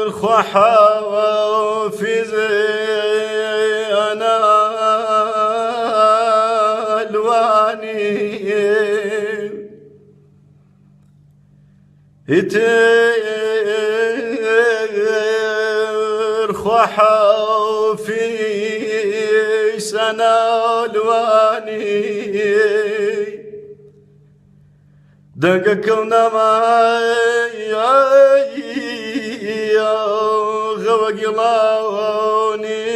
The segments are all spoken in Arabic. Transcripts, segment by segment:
الخحا في زينا الواني الخحا في سنا الواني دقك ونماي غوق لوني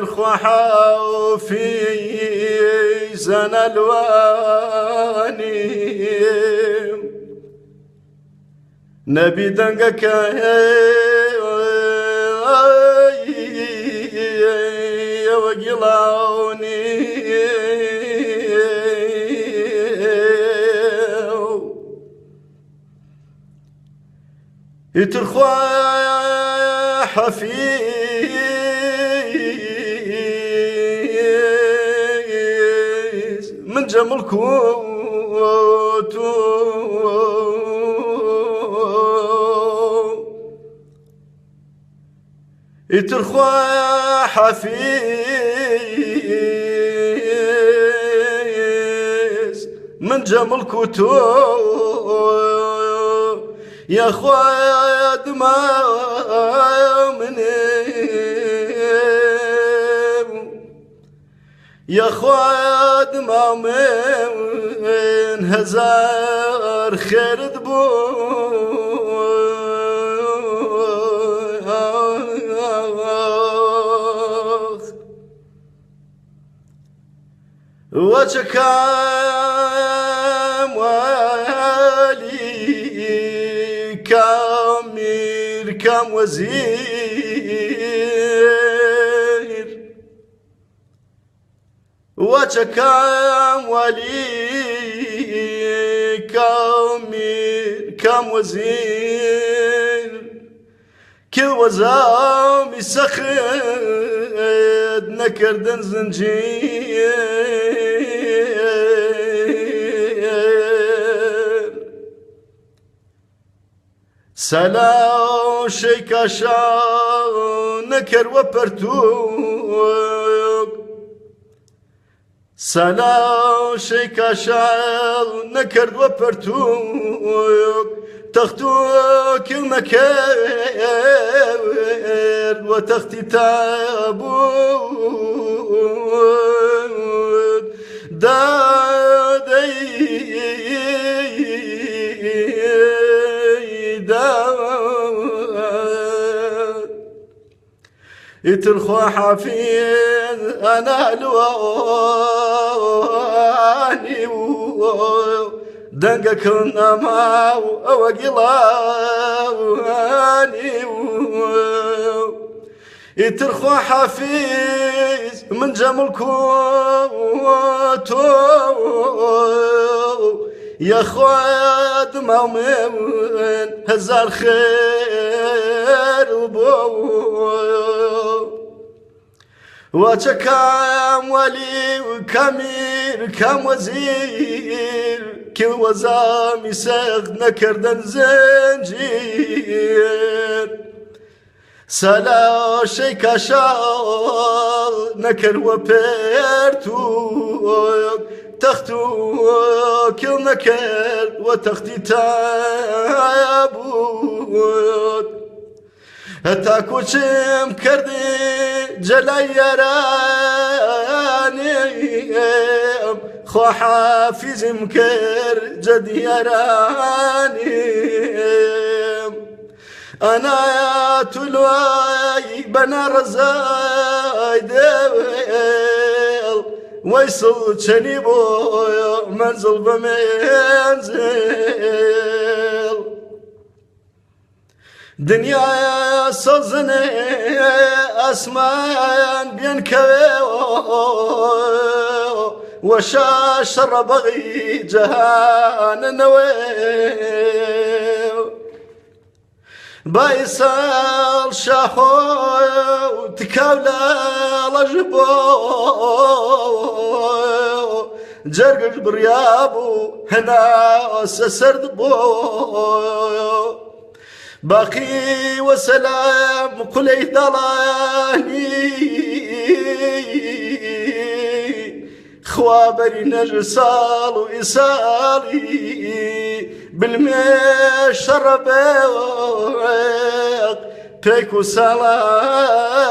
خحا في سنة الواني نبي دنقك يا وقلاوني يترخوا حفيز من جمل كوتو يترخوا حفيز من جمل كوتو يا خويا دماء منهم يا خويا دماء من هزار خير دبو وشكام والي كامير كام وزير وشكام والي كامير كام وزير كل وزام يسخد نكردن زنجير سلام شيكا شاو نكر وبرتوك سلام شيكا شاو نكر وبرتوك تختوك المكير وتختي تابوت دادي يترخوا حفيظ أنا الواني دنقك النماو وقلاني يترخوا حفيظ من جمل كوتو يا خويا دماء من هزار خير وبو وشكام ولي وكامير كام وزير كل وزام يساق نكردن زنجير سلا شيكا شال نكر وبيرتو تختو كل نكر وتختي تابوت هتاكو شم كردي جلاي راني خو حافظ مكر جدي راني أنا يا تلواي بنا رزاي ديل ويصل شنيبو منزل بمنزل دنيا صزني أسمان بين كوي وشاش ربغي جهان نوي بايسال شاخو تكاولا لجبو جرقج بريابو هنا سسرد بو باقي وسلام كل دلاني خوابري نجسال وإسالي بالمش ربيق بيكو سلام